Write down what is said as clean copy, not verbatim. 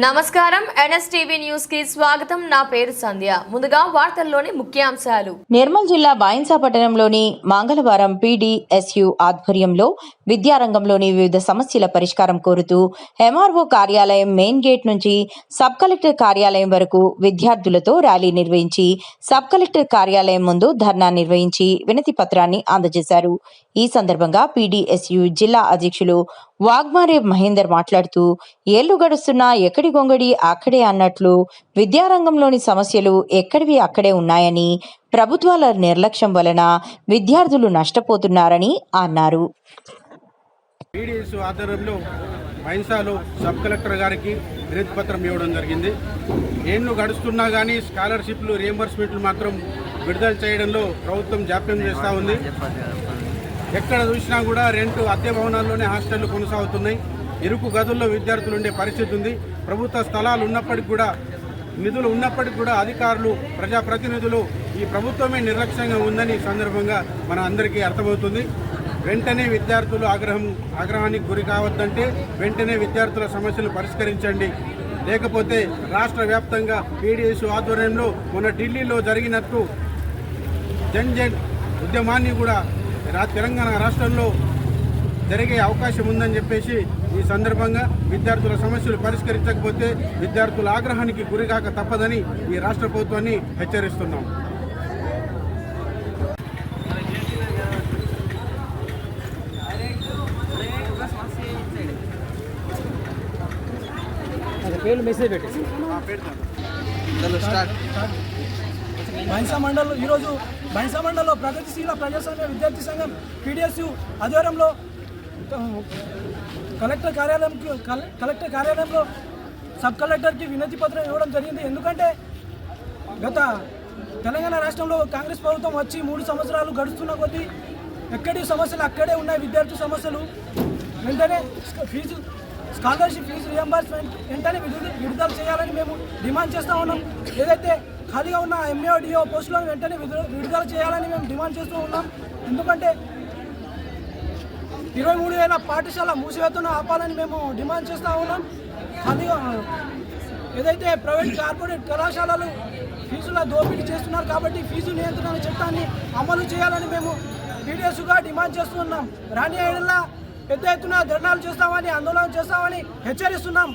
నమస్కారం NSTV news కి స్వాగతం. నా పేరు సంధ్య. ముందుగా వార్తల్లోని ముఖ్యాంశాలు. నిర్మల్ జిల్లా బాయిన్సా పట్టణంలోని మంగళవారం పీడీఎస్యు ఆధ్వర్యంలో విద్యారంగంలోని వివిధ సమస్యల పరిష్కారం కోరుతూ ఎంఆర్ఓ కార్యాలయం మెయిన్ గేట్ నుంచి సబ్ కలెక్టర్ కార్యాలయం వరకు విద్యార్థులతో ర్యాలీ నిర్వహించి సబ్ కలెక్టర్ కార్యాలయం ముందు ధర్నా నిర్వహించి వినతి పత్రాన్ని అందజేశారు. ఈ సందర్భంగా పీడీఎస్యు జిల్లా అధ్యక్షులు వాగ్మారే మహేందర్ మాట్లాడుతూ ఏళ్లు గడుస్తున్నా ఎక్కడి గొంగడి అక్కడే అన్నట్లు విద్యారంగంలోని సమస్యలు ఎక్కడివి అక్కడే ఉన్నాయని, ప్రభుత్వాల నిర్లక్ష్యం వలన విద్యార్థులు నష్టపోతున్నారని అన్నారు. పీడీఎస్ ఆధ్వర్యంలో బైన్సాలో సబ్ కలెక్టర్ గారికి వినతి పత్రం ఇవ్వడం జరిగింది. ఏళ్ళు గడుస్తున్నా కానీ స్కాలర్షిప్లు రియంబర్స్మెంట్లు మాత్రం విడుదల చేయడంలో ప్రభుత్వం జాప్యం చేస్తూ ఉంది. ఎక్కడ చూసినా కూడా రెంటు అద్దె భవనాల్లోనే హాస్టళ్లు కొనసాగుతున్నాయి. ఇరుకు గదుల్లో విద్యార్థులు ఉండే పరిస్థితి ఉంది. ప్రభుత్వ స్థలాలు ఉన్నప్పటికీ కూడా, నిధులు ఉన్నప్పటికీ కూడా అధికారులు, ప్రజాప్రతినిధులు ఈ ప్రభుత్వమే నిర్లక్ష్యంగా ఉందని సందర్భంగా మన అందరికీ అర్థమవుతుంది. వెంటనే విద్యార్థులు ఆగ్రహానికి గురి కావద్దంటే వెంటనే విద్యార్థుల సమస్యలు పరిష్కరించండి. లేకపోతే రాష్ట్ర వ్యాప్తంగా పీడీఎస్ ఆధ్వర్యంలో మొన్న ఢిల్లీలో జరిగినట్టు జన్ ఉద్యమాన్ని కూడా తెలంగాణ రాష్ట్రంలో జరిగే అవకాశం ఉందని చెప్పేసి ఈ సందర్భంగా విద్యార్థుల సమస్యలు పరిష్కరించకపోతే విద్యార్థుల ఆగ్రహానికి గురికాక తప్పదని ఈ రాష్ట్ర ప్రభుత్వాన్ని హెచ్చరిస్తున్నాం. బైన్సా మండలం ఈరోజు బైన్సా మండలంలో ప్రగతిశీల ప్రజాస్వామ్య విద్యార్థి సంఘం పీడీఎస్యు ఆధ్వర్యంలో కలెక్టర్ కార్యాలయంలో సబ్ కలెక్టర్కి వినతి పత్రం ఇవ్వడం జరిగింది. ఎందుకంటే గత తెలంగాణ రాష్ట్రంలో కాంగ్రెస్ ప్రభుత్వం వచ్చి 3 సంవత్సరాలు గడుస్తున్న కొద్దీ ఎక్కడి సమస్యలు అక్కడే ఉన్నాయి. విద్యార్థి సమస్యలు వెంటనే స్కాలర్షిప్ ఫీజు రియంబర్స్మెంట్ వెంటనే విడుదల చేయాలని మేము డిమాండ్ చేస్తూ ఉన్నాం. ఏదైతే ఖాళీగా ఉన్న ఎంఏఓ డిఓ పోస్టులను వెంటనే విడుదల చేయాలని మేము డిమాండ్ చేస్తూ ఉన్నాం. ఎందుకంటే 23,000 పాఠశాల మూసివేతను ఆపాలని మేము డిమాండ్ చేస్తూ ఉన్నాం. ఖాళీగా ఏదైతే ప్రైవేట్ కార్పొరేట్ కళాశాలలు ఫీజుల దోపిడీ చేస్తున్నారు కాబట్టి ఫీజు నియంత్రణ చట్టాన్ని అమలు చేయాలని మేము పీడీఎస్గా డిమాండ్ చేస్తున్నాం. రాని ఏళ్ళ పెద్ద ఎత్తున ధర్నాలు చేస్తామని, ఆందోళన చేస్తామని హెచ్చరిస్తున్నాం.